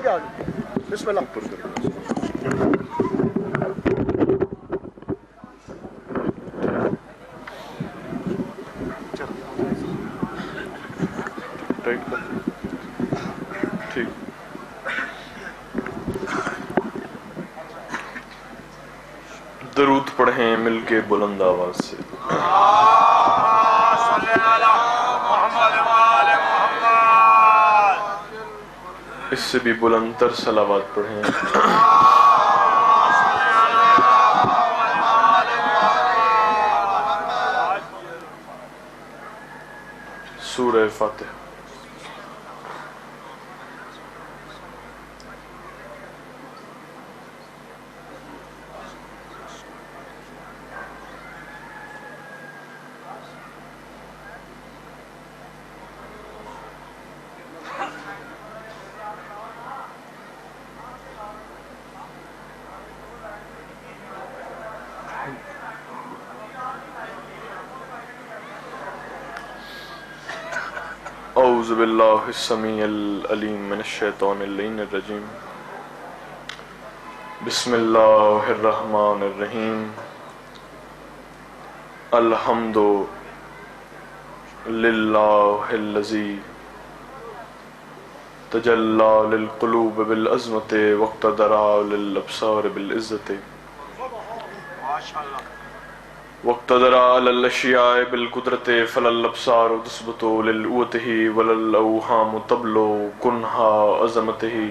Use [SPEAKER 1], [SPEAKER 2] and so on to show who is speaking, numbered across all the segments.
[SPEAKER 1] بھی آگے بسم اللہ
[SPEAKER 2] ٹھیک درود پڑھیں مل کے بلند آواز سے اس سے بھی بلند تر صلوات پڑھیں سورہ فاتحہ اعوذ باللہ السمیع العلیم من الشیطان اللعین الرجیم بسم اللہ الرحمن الرحیم الحمد للہ الذی تجلی للقلوب بالعظمت واقتدر للابصار بالعزت واقتدر على الاشیاء بالقدرت فللابصار تثبت للقوته وللاوهام تبلو کنها عظمته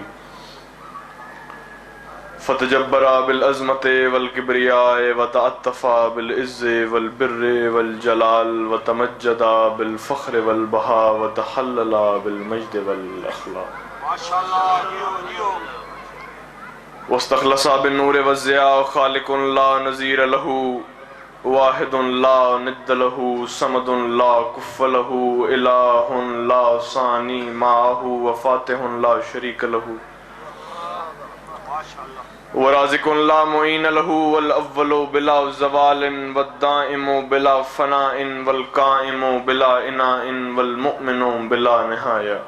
[SPEAKER 2] فتجبر بالعظمت والکبریاء وتعطف بالعز والبر والجلال وتمجد بالفخر والبہاء وتحلل بالمجد والاخلاق واستخلص بالنور والضیاء خالق لا نظیر له واحد لا ند له صمد لا کف له الہ لا ثانی معه وفاتح لا شریک له ورازق لا معین له والاول بلا زوال والدائم بلا فناء والقائم بلا اناء والمؤمن بلا نہایہ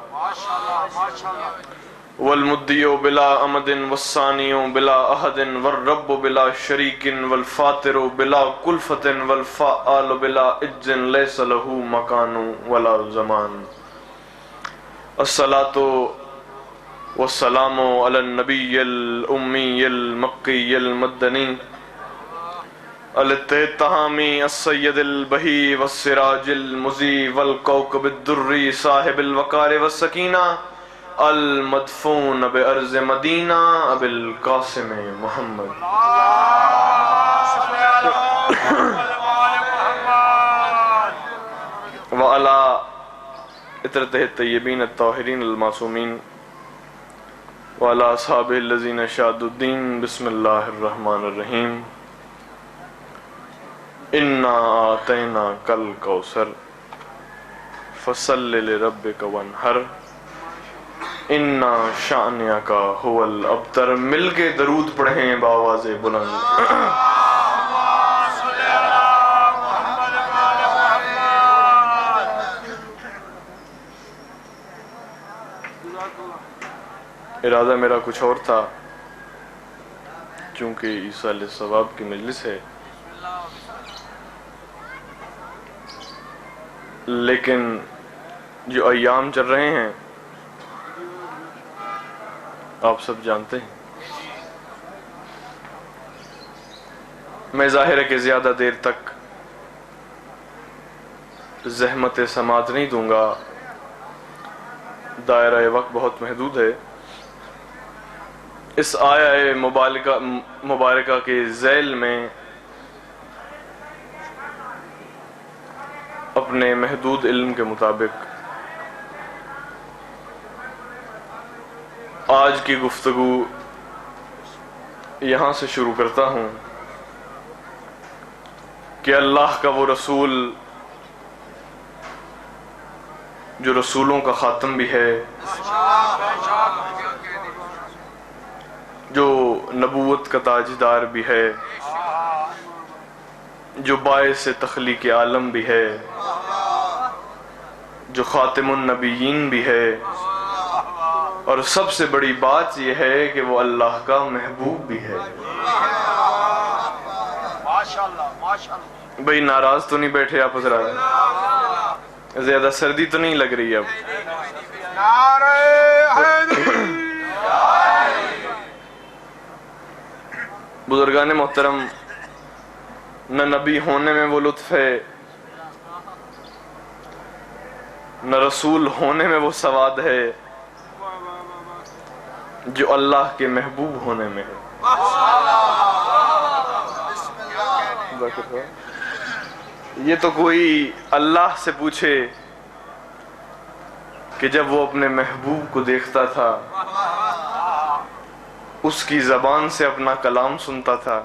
[SPEAKER 2] والمدی بلا امد والثانی بلا احد والرب بلا شریک والفاتر بلا کلفت والفعال بلا عجز لیس له مکان ولا زمان الصلاة والسلام علی النبی الامی المکی المدنی الاتحامی السید البہی والسراج المضی والکوکب الدری صاحب الوقار والسکینہ المدفون بأرض مدینہ ابی القاسم محمد وعلا اطرتہ الطیبین الطاہرین المعصومین وعلا اصحاب الذین شہدوا الدین بسم اللہ الرحمن الرحیم انا آتیناک الکوثر فصل لربک وانحر انا شانیک هو الابتر مل کے درود پڑھیں بآواز بلند ارادہ میرا کچھ اور تھا چونکہ ایصال ثواب کی مجلس ہے لیکن جو ایام چل رہے ہیں آپ سب جانتے ہیں میں ظاہر ہے کہ زیادہ دیر تک زحمت سماعت نہیں دوں گا دائرہ وقت بہت محدود ہے اس آیہ مبارکہ کے ذیل میں اپنے محدود علم کے مطابق آج کی گفتگو یہاں سے شروع کرتا ہوں کہ اللہ کا وہ رسول جو رسولوں کا خاتم بھی ہے، جو نبوت کا تاجدار بھی ہے، جو باعث تخلیق عالم بھی ہے، جو خاتم النبیین بھی ہے، اور سب سے بڑی بات یہ ہے کہ وہ اللہ کا محبوب بھی ہے۔ بھئی ناراض تو نہیں بیٹھے آپ حضرات؟ زیادہ سردی تو نہیں لگ رہی اب؟ بزرگان محترم، نہ نبی ہونے میں وہ لطف ہے، نہ رسول ہونے میں وہ سواد ہے جو اللہ کے محبوب ہونے میں ہے۔ یہ تو کوئی اللہ سے پوچھے کہ جب وہ اپنے محبوب کو دیکھتا تھا، اس کی زبان سے اپنا کلام سنتا تھا،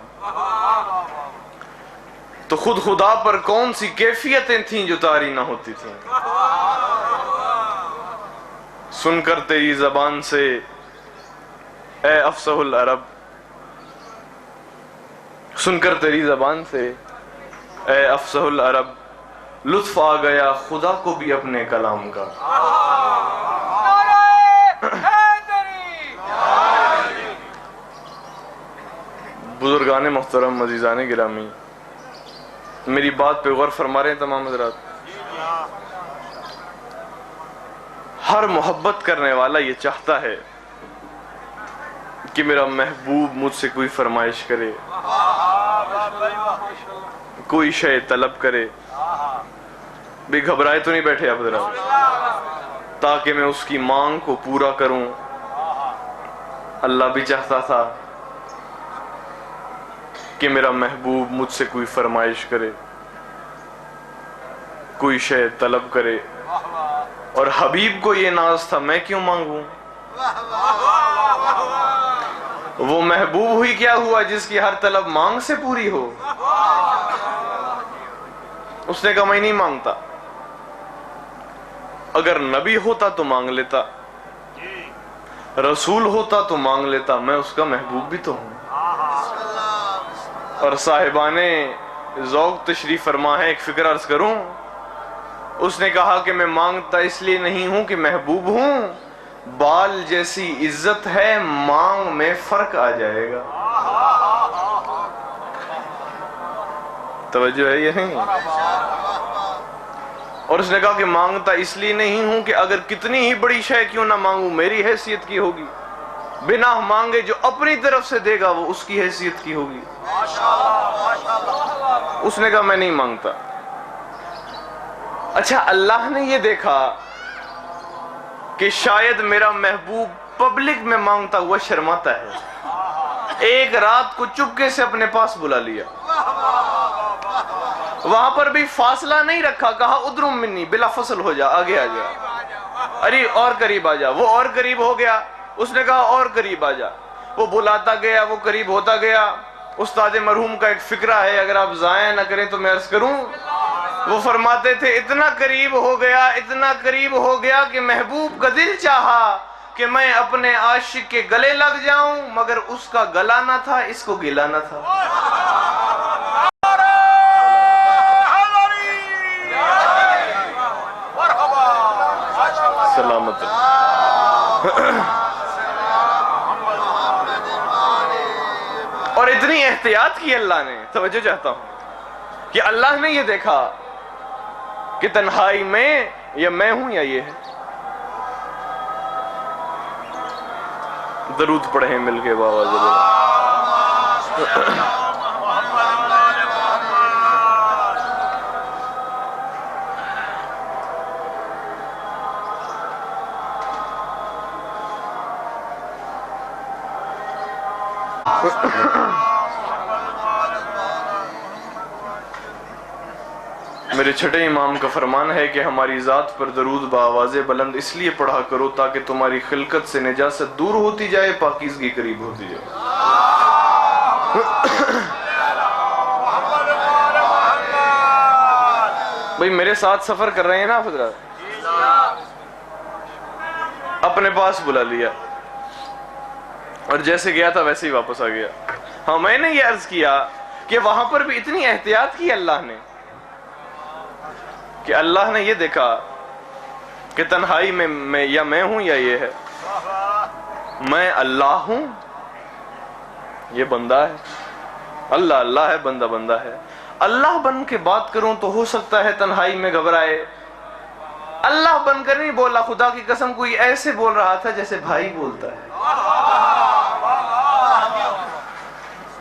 [SPEAKER 2] تو خود خدا پر کون سی کیفیتیں تھیں جو طاری نہ ہوتی تھیں۔ سن کر تیری زبان سے اے افصح العرب، سن کر تیری زبان سے اے افصح العرب، لطف آ گیا خدا کو بھی اپنے کلام کا۔ بزرگان محترم، عزیزان گرامی، میری بات پہ غور فرما رہے ہیں تمام حضرات؟ ہر محبت کرنے والا یہ چاہتا ہے کہ میرا محبوب مجھ سے کوئی فرمائش کرے، کوئی شے طلب کرے۔ بھی گھبرائے تو نہیں بیٹھے آپ حضرات؟ تاکہ میں اس کی مانگ کو پورا کروں۔ اللہ بھی چاہتا تھا کہ میرا محبوب مجھ سے کوئی فرمائش کرے، کوئی شے طلب کرے، اور حبیب کو یہ ناز تھا میں کیوں مانگوں؟ وہ محبوب ہی کیا ہوا جس کی ہر طلب مانگ سے پوری ہو؟ اس نے کہا میں نہیں مانگتا، اگر نبی ہوتا تو مانگ لیتا، رسول ہوتا تو مانگ لیتا، میں اس کا محبوب بھی تو ہوں۔ اور صاحبان ذوق تشریف فرما ہے، ایک فکر عرض کروں، اس نے کہا کہ میں مانگتا اس لیے نہیں ہوں کہ محبوب ہوں، بال جیسی عزت ہے مانگ میں فرق آ جائے گا۔ توجہ ہے یہ نہیں؟ اور اس نے کہا کہ مانگتا اس لیے نہیں ہوں کہ اگر کتنی ہی بڑی شے کیوں نہ مانگوں میری حیثیت کی ہوگی، بنا مانگے جو اپنی طرف سے دے گا وہ اس کی حیثیت کی ہوگی۔ اس نے کہا میں نہیں مانگتا۔ اچھا، اللہ نے یہ دیکھا کہ شاید میرا محبوب پبلک میں مانگتا ہوا شرماتا ہے، ایک رات کو چپکے سے اپنے پاس بلا لیا، وہاں پر بھی فاصلہ نہیں رکھا، کہا ادرم منی، بلا فصل ہو جا، آگے آ جا، ارے اور قریب آ جا۔ وہ اور قریب ہو گیا، اس نے کہا اور قریب آ جا، وہ بلاتا گیا، وہ قریب ہوتا گیا۔ استاد مرحوم کا ایک فقرہ ہے، اگر آپ ضائع نہ کریں تو میں عرض کروں، وہ فرماتے تھے اتنا قریب ہو گیا، اتنا قریب ہو گیا کہ محبوب کا دل چاہا کہ میں اپنے عاشق کے گلے لگ جاؤں، مگر اس کا گلا نہ تھا، اس کو گلا نہ تھا۔ سلامت۔ اور اتنی احتیاط کی اللہ نے، توجہ چاہتا ہوں کہ اللہ نے یہ دیکھا کہ تنہائی میں یا میں ہوں یا یہ ہے۔ درود پڑھیں مل کے بابا ضرور۔ میرے چھٹے امام کا فرمان ہے کہ ہماری ذات پر درود بآواز بلند اس لیے پڑھا کرو تاکہ تمہاری خلقت سے نجاست دور ہوتی جائے، پاکیزگی قریب ہوتی جائے۔ بھئی میرے ساتھ سفر کر رہے ہیں نا حضرات، اپنے پاس بلا لیا اور جیسے گیا تھا ویسے ہی واپس آ گیا۔ ہاں، میں نے یہ عرض کیا کہ وہاں پر بھی اتنی احتیاط کی اللہ نے کہ اللہ نے یہ دیکھا کہ تنہائی میں یا میں ہوں یا یہ ہے۔ میں اللہ ہوں، یہ بندہ ہے، اللہ اللہ ہے، بندہ بندہ ہے۔ اللہ بن کے بات کروں تو ہو سکتا ہے تنہائی میں گھبرائے، اللہ بن کر نہیں بولا، خدا کی قسم کوئی ایسے بول رہا تھا جیسے بھائی بولتا ہے۔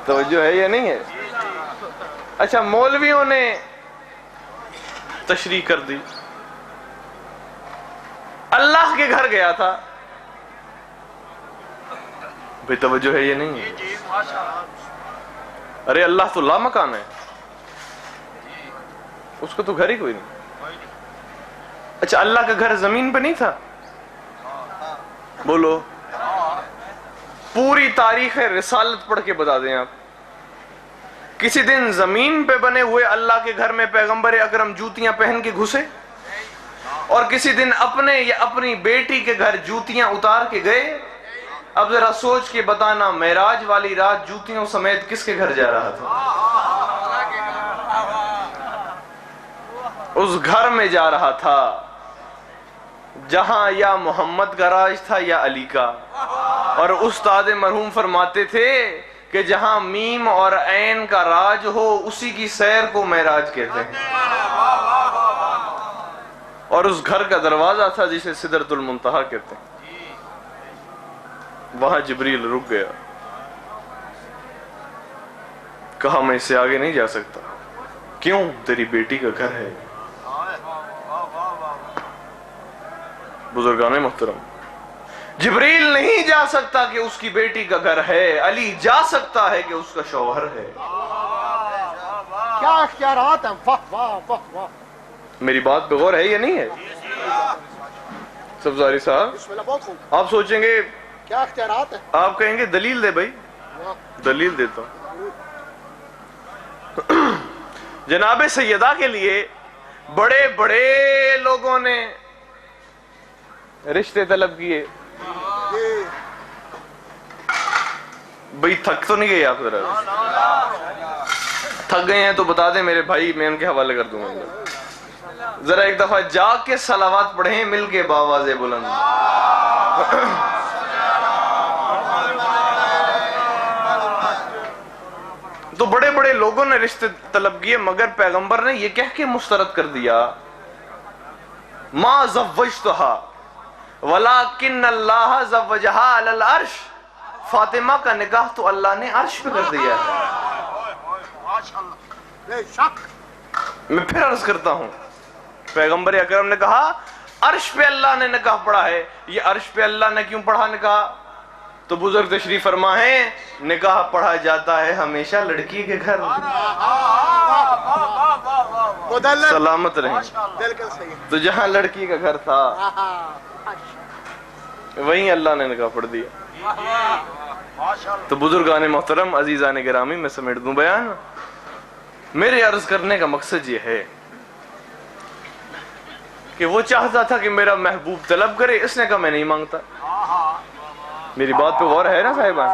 [SPEAKER 2] توجہ ہے یا نہیں ہے؟ اچھا، مولویوں نے تشریح کر دی، اللہ کے گھر گیا تھا، بے توجہ ہے یا نہیں ہے؟ ارے اللہ تو لا مکان ہے، اس کو تو گھر ہی کوئی نہیں۔ اچھا، اللہ کا گھر زمین پہ نہیں تھا؟ بولو، پوری تاریخ رسالت پڑھ کے بتا دیں آپ، کسی دن زمین پہ بنے ہوئے اللہ کے گھر میں پیغمبر اکرم جوتیاں پہن کے گھسے، اور کسی دن اپنے یا اپنی بیٹی کے گھر جوتیاں اتار کے گئے؟ اب ذرا سوچ کے بتانا، معراج والی رات جوتیوں سمیت کس کے گھر جا رہا تھا؟ اس گھر میں جا رہا تھا جہاں یا محمد کا راج تھا یا علی کا، اور استاد مرحوم فرماتے تھے کہ جہاں میم اور عین کا راج ہو اسی کی سیر کو معراج کہتے ہیں۔ اور اس گھر کا دروازہ تھا جسے سدرۃ المنتہا کہتے ہیں، وہاں جبریل رک گیا، کہا میں اس سے آگے نہیں جا سکتا۔ کیوں؟ تیری بیٹی کا گھر ہے۔ بزرگان محترم، جبریل نہیں جا سکتا کہ اس کی بیٹی کا گھر ہے، علی جا سکتا ہے کہ اس کا شوہر ہے۔
[SPEAKER 1] کیا اختیارات ہیں، واہ واہ واہ واہ۔
[SPEAKER 2] میری بات پہ غور ہے یا نہیں ہے؟ سبزاری صاحب،
[SPEAKER 1] بسم اللہ، بہت خوب،
[SPEAKER 2] آپ سوچیں گے،
[SPEAKER 1] کیا اختیارات ہیں۔
[SPEAKER 2] آپ کہیں گے دلیل دے بھائی، دلیل دیتا ہوں۔ جناب سیدہ کے لیے بڑے بڑے لوگوں نے رشتے طلب کیے۔ بھئی تھک تو نہیں گئے آپ؟ ذرا تھک گئے ہیں تو بتا دیں میرے بھائی، میں ان کے حوالے کر دوں گا۔ ذرا ایک دفعہ جاگ کے صلوات پڑھیں مل کے باواز بلند۔ تو بڑے بڑے لوگوں نے رشتے طلب کیے، مگر پیغمبر نے یہ کہہ کے مسترد کر دیا، ما زوجتہا ولیکن اللہ زوجہا علی العرش۔ فاطمہ کا نکاح تو اللہ نے عرش پہ کر دیا ہے۔
[SPEAKER 1] بے شک،
[SPEAKER 2] میں پھر عرض کرتا ہوں، پیغمبر اکرم نے کہا عرش پہ اللہ نے نکاح پڑھا ہے۔ یہ عرش پہ اللہ نے کیوں پڑھا نکاح؟ تو بزرگ تشریف فرما ہے، نکاح پڑھا جاتا ہے ہمیشہ لڑکی کے گھر۔ سلامت رہیں۔
[SPEAKER 1] بالکل صحیح۔
[SPEAKER 2] تو جہاں لڑکی کا گھر تھا وہیں اللہ نے نکاح پڑھ دیا۔ تو بزرگان محترم، عزیزان گرامی، میں سمیٹ دوں بیان۔ میرے عرض کرنے کا مقصد یہ ہے کہ وہ چاہتا تھا کہ میرا محبوب طلب کرے، اس نے کہا میں نہیں مانگتا۔ میری بات پہ غور ہے نا صاحبان؟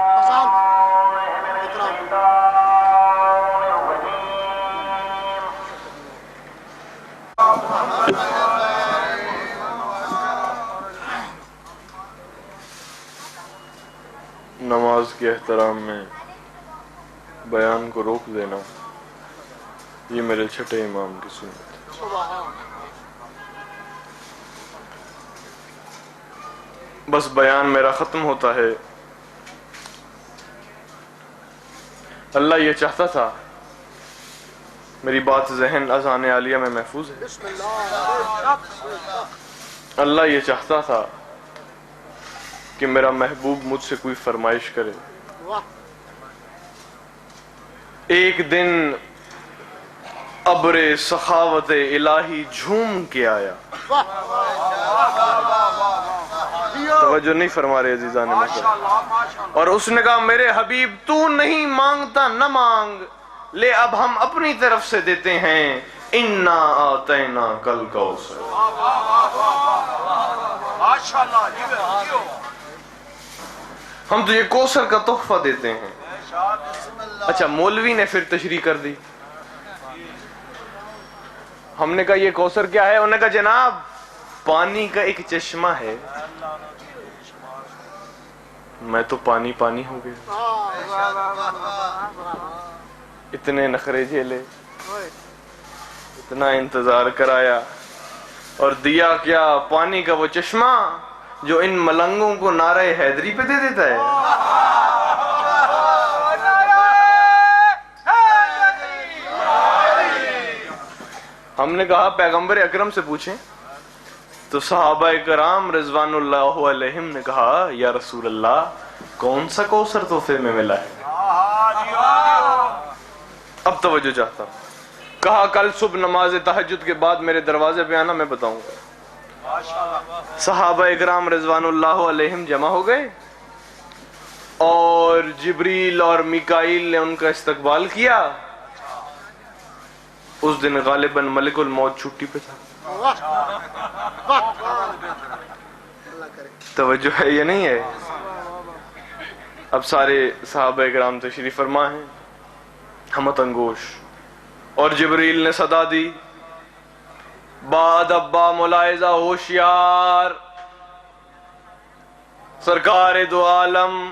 [SPEAKER 2] نماز کے احترام میں بیان کو روک دینا، یہ میرے چھٹے امام کی سنت ہے۔ بس بیان میرا ختم ہوتا ہے۔ اللہ یہ چاہتا تھا، میری بات ذہن اذان عالیہ میں محفوظ ہے، اللہ یہ چاہتا تھا کہ میرا محبوب مجھ سے کوئی فرمائش کرے۔ ایک دن ابر سخاوت الہی جھوم کے آیا۔ توجہ نہیں فرما رہے عزیزان محترم۔ اور اس نے کہا میرے حبیب تو نہیں مانگتا نہ مانگ، لے اب ہم اپنی طرف سے دیتے ہیں، انا آتیناک الکوثر۔ ہم تجھے کوثر کا تحفہ دیتے ہیں۔ اچھا، مولوی نے پھر تشریح کر دی۔ ہم نے کہا یہ کوثر کیا ہے؟ انہوں نے کہا جناب پانی کا ایک چشمہ ہے میں تو پانی پانی ہو گیا. اتنے نخرے جھیلے, اتنا انتظار کرایا, اور دیا کیا؟ پانی کا وہ چشمہ جو ان ملنگوں کو نعرہ حیدری پہ دے دیتا ہے. ہم نے کہا پیغمبر اکرم سے پوچھیں, تو صحابہ کرام رضوان اللہ علیہم نے کہا یا رسول اللہ کون سا کوثر تحفے میں ملا ہے؟ اب توجہ چاہتا ہوں. کہا کل صبح نماز تہجد کے بعد میرے دروازے پہ آنا, میں بتاؤں گا. صحابہ اکرام رضوان اللہ علیہم جمع ہو گئے, اور جبریل اور میکائیل نے ان کا استقبال کیا. اس دن غالباً ملک الموت چھٹی پہ تھا. توجہ ہے یا نہیں ہے؟ اب سارے صحابہ اکرام تشریف فرما ہیں, ہمت انگوش, اور جبریل نے صدا دی, بعد ابا ملاحظہ ہوشیار, سرکار دو عالم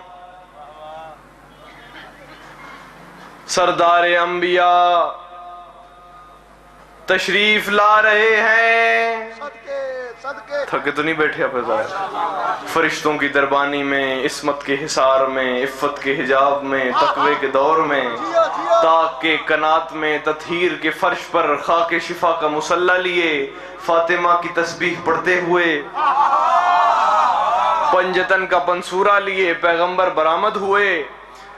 [SPEAKER 2] سردار انبیاء تشریف لا رہے ہیں. تھکے تو نہیں بیٹھے آپ ظاہر؟ فرشتوں کی دربانی میں, عصمت کے حصار میں, عفت کے حجاب میں, تقوی کے دور میں, طاق کے کنات میں, تطہیر کے فرش پر خاک شفا کا مصلی لیے فاطمہ کی تسبیح پڑھتے ہوئے, پنجتن کا پنسورا لیے پیغمبر برآمد ہوئے,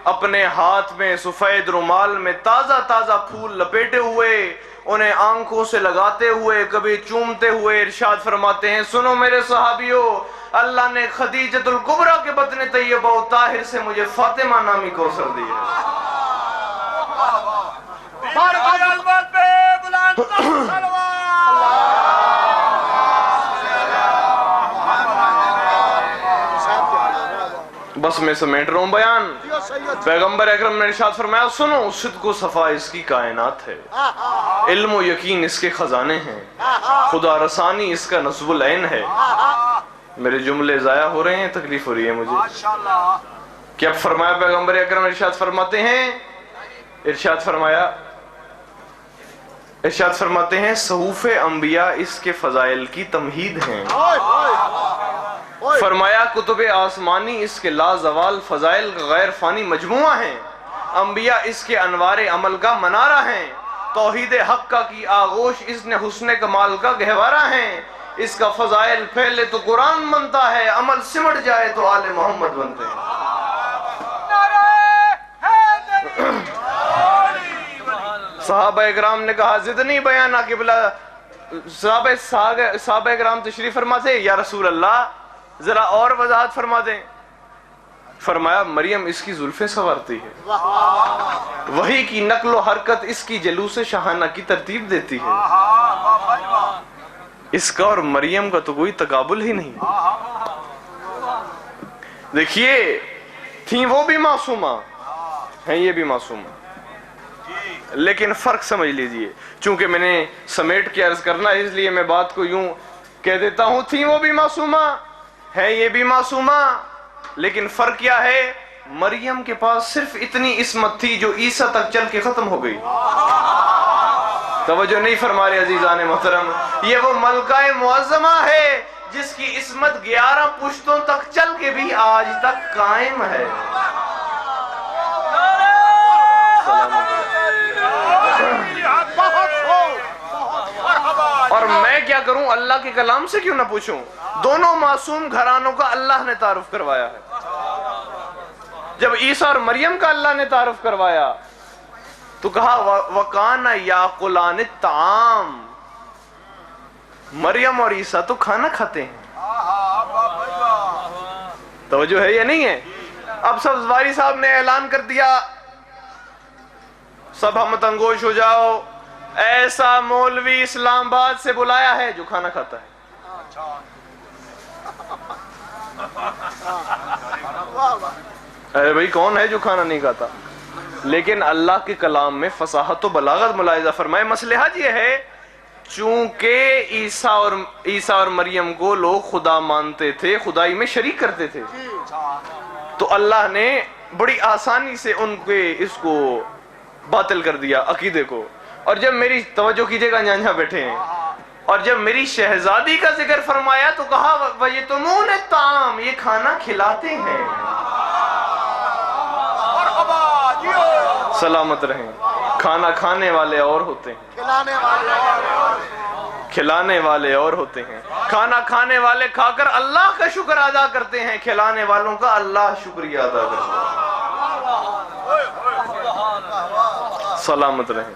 [SPEAKER 2] اپنے ہاتھ میں سفید رومال میں تازہ تازہ پھول لپیٹے ہوئے, انہیں آنکھوں سے لگاتے ہوئے, کبھی چومتے ہوئے ارشاد فرماتے ہیں سنو میرے صحابیوں, اللہ نے خدیجۃ الکبریٰ کے بطن طیبہ و طاہر سے مجھے فاطمہ نامی کوثر دی ہے. بس میں سمیٹ رہا ہوں بیان. پیغمبر اکرم نے ارشاد فرمایا سنو, صدق و صفا اس کی کائنات ہے, علم و یقین اس کے خزانے ہیں, خدا رسانی اس کا نصب العین ہے. میرے جملے ضائع ہو رہے ہیں, تکلیف ہو رہی ہے مجھے. کیا فرمایا پیغمبر اکرم؟ ارشاد فرماتے ہیں, ارشاد فرماتے ہیں صحوف انبیاء اس کے فضائل کی تمہید ہیں. فرمایا کتب آسمانی اس کے لازوال فضائل کا غیر فانی مجموعہ ہیں, انبیاء اس کے انوار عمل کا منارہ ہیں, توحید حق کا کی آغوش اس نے حسن کمال کا گہوارہ ہیں. اس کا فضائل پھیلے تو قرآن بنتا ہے, عمل سمٹ جائے تو آل محمد بنتے ہیں. صحابہ اکرام نے کہا زدنی بیانہ قبلہ. صحابہ اکرام تشریف فرما تھے, یا رسول اللہ ذرا اور وضاحت فرما دیں. فرمایا مریم اس کی زلفیں سنوارتی ہے, وحی کی نقل و حرکت اس کی جلوس شاہانہ کی ترتیب دیتی ہے. اس کا اور مریم کا تو کوئی تقابل ہی نہیں. دیکھیے تھیں وہ بھی معصومہ ہیں, یہ بھی معصومہ, لیکن فرق سمجھ لیجئے. چونکہ میں نے سمیٹ کے عرض کرنا اس لیے میں بات کو یوں کہہ دیتا ہوں, تھیں وہ بھی معصومہ ہے, یہ بھی معصومہ, لیکن فرق کیا ہے؟ مریم کے پاس صرف اتنی عصمت تھی جو عیسیٰ تک چل کے ختم ہو گئی. توجہ نہیں فرما رہے عزیزان محترم. یہ وہ ملکہ معظمہ ہے جس کی عصمت 11 پشتوں تک چل کے بھی آج تک قائم ہے. اور میں کیا کروں, اللہ کے کلام سے کیوں نہ پوچھوں؟ دونوں معصوم گھرانوں کا اللہ نے تعارف کروایا ہے. جب عیسیٰ اور مریم کا اللہ نے تعارف کروایا تو کہا وَقَانَ يَأْكُلَانِ الطَّعَامَ, مریم اور عیسیٰ تو کھانا کھاتے ہیں. توجہ ہے یا نہیں ہے؟ اب سبزواری صاحب نے اعلان کر دیا, سب ہمت انگوش ہو جاؤ, ایسا مولوی اسلام آباد سے بلایا ہے جو کھانا کھاتا ہے. ارے بھائی کون ہے جو کھانا نہیں کھاتا؟ لیکن اللہ کے کلام میں فصاحت و بلاغت ملاحظہ فرمائے. مسئلہ حج یہ ہے چونکہ عیسیٰ اور مریم کو لوگ خدا مانتے تھے, خدائی میں شریک کرتے تھے, تو تو اللہ نے بڑی آسانی سے ان کے اس کو باطل کر دیا عقیدے کو. اور جب میری توجہ کیجئے گا جہاں بیٹھے ہیں, اور جب میری شہزادی کا ذکر فرمایا تو کہا وَيَطْعِمُونَ الطَّعَامَ, یہ کھانا کھلاتے ہیں. سلامت رہیں, کھانا کھانے والے اور ہوتے ہیں, کھلانے والے اور ہوتے ہیں. کھانا کھانے والے کھا کر اللہ کا شکر ادا کرتے ہیں, کھلانے والوں کا اللہ شکریہ ادا کرتے ہیں. سلامت رہیں.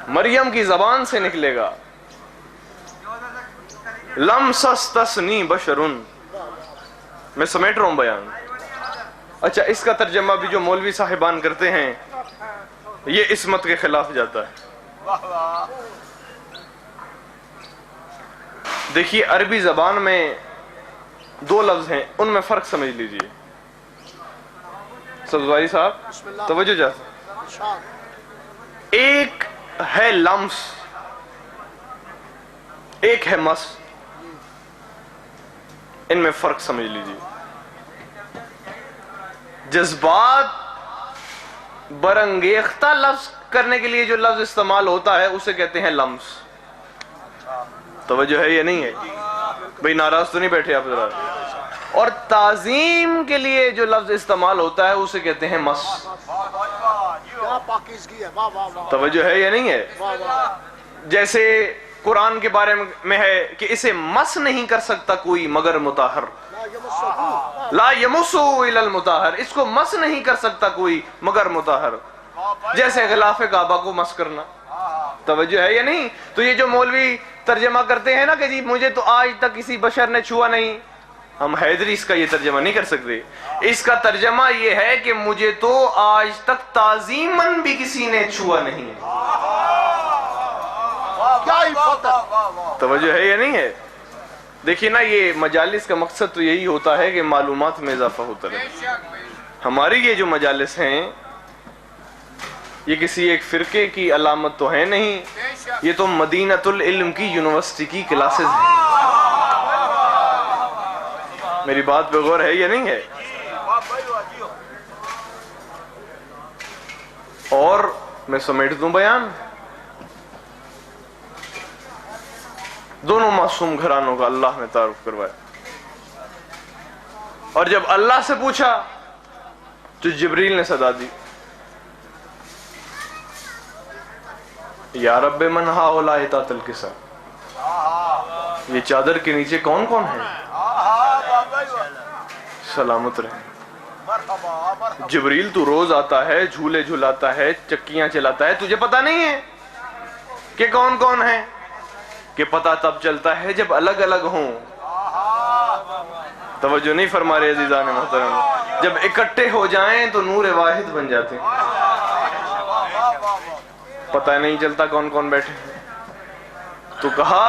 [SPEAKER 2] مریم کی زبان سے نکلے گا لم سستسنی بشرن. میں سمیٹ رہا ہوں بیان. اچھا, اس کا ترجمہ بھی جو مولوی صاحبان کرتے ہیں یہ عصمت کے خلاف جاتا ہے. دیکھیے عربی زبان میں دو لفظ ہیں, ان میں فرق سمجھ لیجئے. سبزواری صاحب توجہ جاتا. ایک ہے لمس, ایک ہے مس. ان میں فرق سمجھ لیجئے. جذبات برانگیختہ لفظ کرنے کے لیے جو لفظ استعمال ہوتا ہے اسے کہتے ہیں لمس. توجہ ہے یا نہیں ہے بھئی؟ ناراض تو نہیں بیٹھے آپ ذرا. اور تعظیم کے لیے جو لفظ استعمال ہوتا ہے اسے کہتے ہیں مس. توجہ ہے یا نہیں ہے؟ جیسے قرآن کے بارے میں ہے کہ اسے مس نہیں کر سکتا کوئی مگر مطہر. لا یمسو الا المطہر, اس کو مس نہیں کر سکتا کوئی مگر مطہر. جیسے غلاف کعبہ کو مس کرنا. توجہ ہے یا نہیں؟ تو یہ جو مولوی ترجمہ کرتے ہیں نا کہ جی مجھے تو آج تک کسی بشر نے چھوا نہیں, ہم حیدری اس کا یہ ترجمہ نہیں کر سکتے. اس کا ترجمہ یہ ہے کہ مجھے تو آج تک تعظیماً بھی کسی نے چھوا نہیں. توجہ ہے یا نہیں ہے؟ دیکھیے نا, یہ مجالس کا مقصد تو یہی ہوتا ہے کہ معلومات میں اضافہ ہوتا رہے. ہماری یہ جو مجالس ہیں یہ کسی ایک فرقے کی علامت تو ہے نہیں, یہ تو مدینۃ العلم کی یونیورسٹی کی کلاسز ہیں. میری بات پہ غور ہے یا نہیں ہے؟ اور میں سمیٹ دوں بیان. دونوں معصوم گھرانوں کا اللہ نے تعارف کروایا, اور جب اللہ سے پوچھا تو جبریل نے صدا دی, یا رب من ہؤلاء تحت الکساء, یہ چادر کے نیچے کون کون ہے؟ سلامت رہیں. جبریل تو روز آتا ہے, جھولے جھلاتا ہے, چکیاں چلاتا ہے, تجھے پتا نہیں ہے کہ کون کون ہے؟ کہ پتہ تب چلتا ہے جب الگ الگ ہوں. توجہ نہیں فرما رہے عزیزان محترم؟ جب اکٹھے ہو جائیں تو نور واحد بن جاتے ہیں. پتہ نہیں چلتا کون کون بیٹھے. تو کہا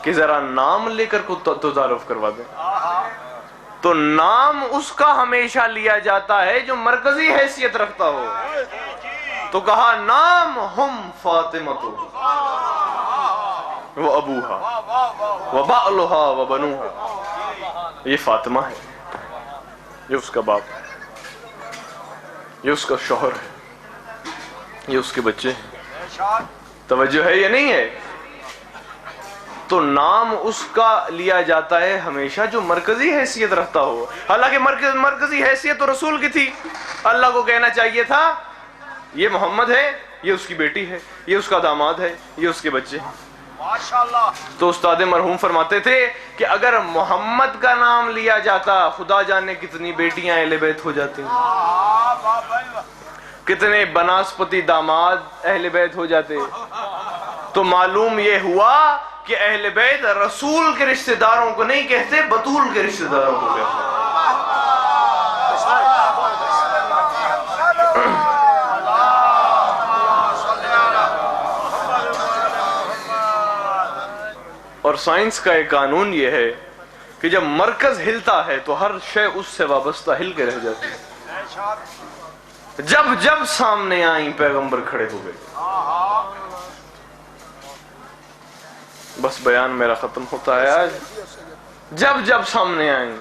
[SPEAKER 2] کہ ذرا نام لے کر کو تعارف کروا دیں. تو نام اس کا ہمیشہ لیا جاتا ہے جو مرکزی حیثیت رکھتا ہو. تو کہا نام ہم فاطمہ و ابوہا و بعلہا و بنوہا. یہ فاطمہ ہے, یہ اس کا باپ ہے, یہ اس کا شوہر ہے, یہ اس کے بچے ہیں. توجہ ہے یا نہیں ہے؟ تو نام اس کا لیا جاتا ہے ہمیشہ جو مرکزی حیثیت رکھتا ہو. حالانکہ مرکزی حیثیت تو رسول کی تھی. اللہ کو کہنا چاہیے تھا یہ محمد ہے, یہ اس کی بیٹی ہے, یہ اس کا داماد ہے, یہ اس کے بچے ہیں. تو استاد مرحوم فرماتے تھے کہ اگر محمد کا نام لیا جاتا خدا جانے کتنی بیٹیاں اہل بیت ہو جاتی, کتنے بناسپتی داماد اہل بیت ہو جاتے. تو معلوم یہ ہوا کہ اہل بیت رسول کے رشتہ داروں کو نہیں کہتے, بطول کے رشتہ داروں کو کہتے. اور سائنس کا ایک قانون یہ ہے کہ جب مرکز ہلتا ہے تو ہر شے اس سے وابستہ ہل کے رہ جاتی ہے. جب سامنے آئیں پیغمبر کھڑے ہو گئے. بس بیان میرا ختم ہوتا ہے آج. جب سامنے آئیں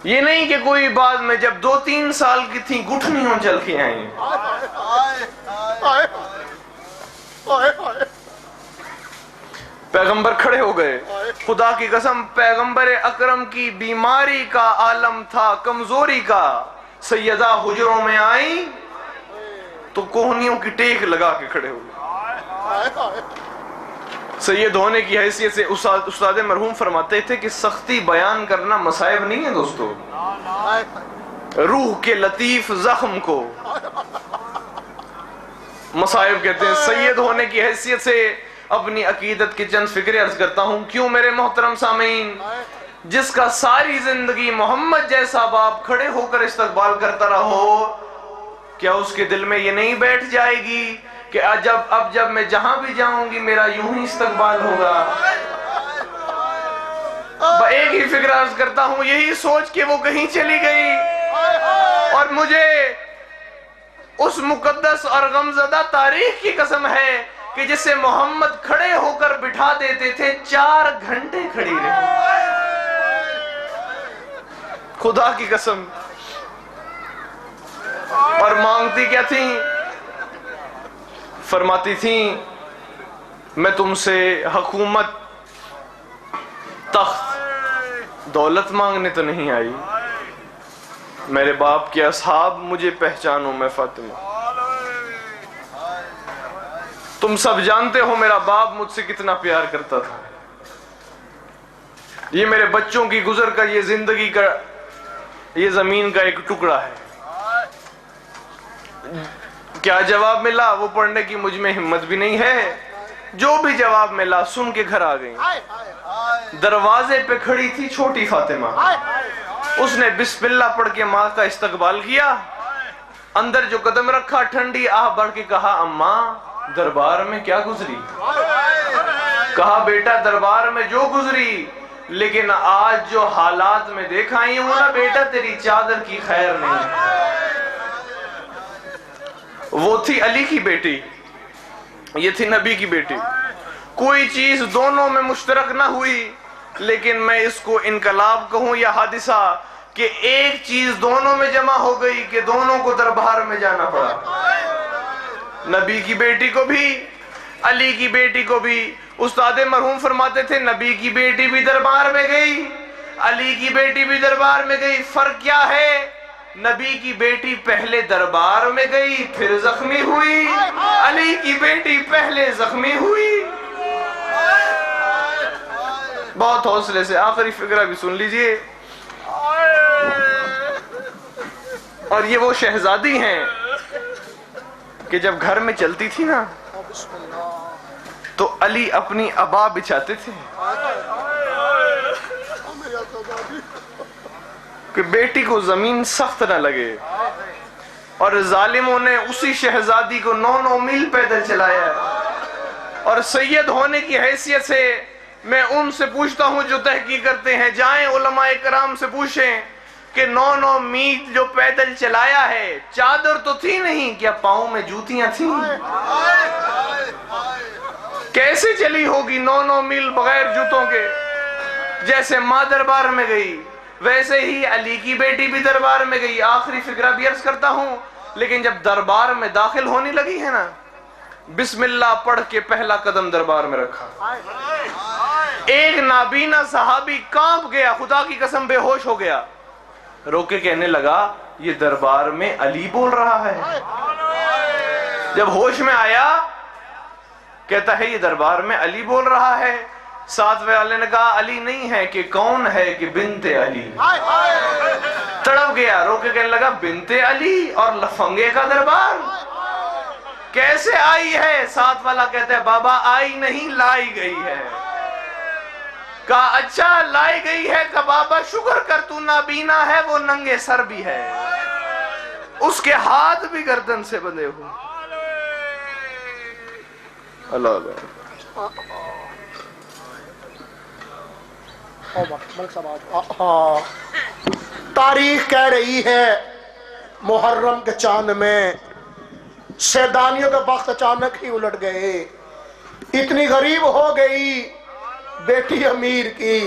[SPEAKER 2] یہ نہیں کہ کوئی بعد میں جب 2-3 سال کی تھی گٹھنیوں چل کے آئیں. پیغمبر کھڑے ہو گئے. خدا کی قسم پیغمبر اکرم کی بیماری کا عالم تھا، کمزوری کا. سیدہ حجروں میں آئیں تو کوہنیوں کی ٹیک لگا کے کھڑے ہو گئے. سید ہونے کی حیثیت سے استاد مرحوم فرماتے تھے کہ سختی بیان کرنا مصائب نہیں ہے دوستو، روح کے لطیف زخم کو مصائب کہتے ہیں. سید ہونے کی حیثیت سے اپنی عقیدت کی چند فکریں عرض کرتا ہوں. کیوں میرے محترم سامعین، جس کا ساری زندگی محمد جیسا باپ کھڑے ہو کر استقبال کرتا رہو، کیا اس کے دل میں یہ نہیں بیٹھ جائے گی کہ اب جب میں جہاں بھی جاؤں گی میرا یوں ہی استقبال ہوگا؟ ایک ہی فکر عرض کرتا ہوں، یہی سوچ کے وہ کہیں چلی گئی اور مجھے اس مقدس اور غمزدہ تاریخ کی قسم ہے کہ جسے محمد کھڑے ہو کر بٹھا دیتے تھے 4 گھنٹے کھڑی رہی. خدا کی قسم. اور مانگتی کیا تھیں؟ فرماتی تھیں میں تم سے حکومت، تخت، دولت مانگنے تو نہیں آئی، میرے باپ کے اصحاب مجھے پہچانو میں فاطمہ. تم سب جانتے ہو میرا باپ مجھ سے کتنا پیار کرتا تھا. یہ میرے بچوں کی گزر کا، یہ زندگی کا، یہ زمین کا ایک ٹکڑا ہے. کیا جواب ملا وہ پڑھنے کی مجھ میں ہمت بھی نہیں ہے. جو بھی جواب ملا سن کے گھر آ گئی. دروازے پہ کھڑی تھی چھوٹی فاطمہ، اس نے بسم اللہ پڑھ کے ماں کا استقبال کیا. اندر جو قدم رکھا ٹھنڈی آہ بڑھ کے کہا اماں دربار میں کیا گزری؟ کہا بیٹا دربار میں جو گزری، لیکن آج جو حالات میں دیکھ آئی ہوں نا بیٹا تیری چادر کی خیر نہیں. وہ تھی علی کی بیٹی، یہ تھی نبی کی بیٹی. کوئی چیز دونوں میں مشترک نہ ہوئی، لیکن میں اس کو انقلاب کہوں یا حادثہ کہ ایک چیز دونوں میں جمع ہو گئی کہ دونوں کو دربار میں جانا پڑا. نبی کی بیٹی کو بھی، علی کی بیٹی کو بھی. استاد مرحوم فرماتے تھے نبی کی بیٹی بھی دربار میں گئی، علی کی بیٹی بھی دربار میں گئی. فرق کیا ہے؟ نبی کی بیٹی پہلے دربار میں گئی پھر زخمی ہوئی، علی کی بیٹی پہلے زخمی ہوئی. بہت حوصلے سے آخری فقرہ بھی سن لیجئے. اور یہ وہ شہزادی ہیں کہ جب گھر میں چلتی تھی نا تو علی اپنی عبا بچھاتے تھے کہ بیٹی کو زمین سخت نہ لگے. اور ظالموں نے اسی شہزادی کو 9 میل پیدل چلایا ہے. اور سید ہونے کی حیثیت سے میں ان سے پوچھتا ہوں جو تحقیق کرتے ہیں، جائیں علماء کرام سے پوچھیں کہ 9 میل جو پیدل چلایا ہے، چادر تو تھی نہیں، کیا پاؤں میں جوتیاں تھیں؟ کیسے چلی ہوگی 9 میل بغیر جوتوں کے؟ جیسے ماں دربار میں گئی ویسے ہی علی کی بیٹی بھی دربار میں گئی. آخری فقرہ بھی عرض کرتا ہوں، لیکن جب دربار میں داخل ہونے لگی ہے نا، بسم اللہ پڑھ کے پہلا قدم دربار میں رکھا. ایک نابینا صحابی کانپ گیا، خدا کی قسم بے ہوش ہو گیا. رو کے کہنے لگا یہ دربار میں علی بول رہا ہے. جب ہوش میں آیا کہتا ہے یہ دربار میں علی بول رہا ہے. ساتھ والے نے کہا علی نہیں ہے کہ کون ہے کہ بنت علی. تڑپ گیا، رو کے کہنے لگا بنت علی اور لفنگے کا دربار کیسے آئی ہے؟ ساتھ والا کہتا ہے بابا آئی نہیں لائی گئی ہے. کہا اچھا لائی گئی ہے؟ کہ بابا شکر کر تو نابینا ہے، وہ ننگے سر بھی ہے، اس کے ہاتھ بھی گردن سے بندھے ہوئے. اللہ اللہ.
[SPEAKER 1] تاریخ کہہ رہی ہے محرم کے چاند میں سیدانیوں کے وقت اچانک ہی الٹ گئے. اتنی غریب ہو گئی بیٹی امیر کی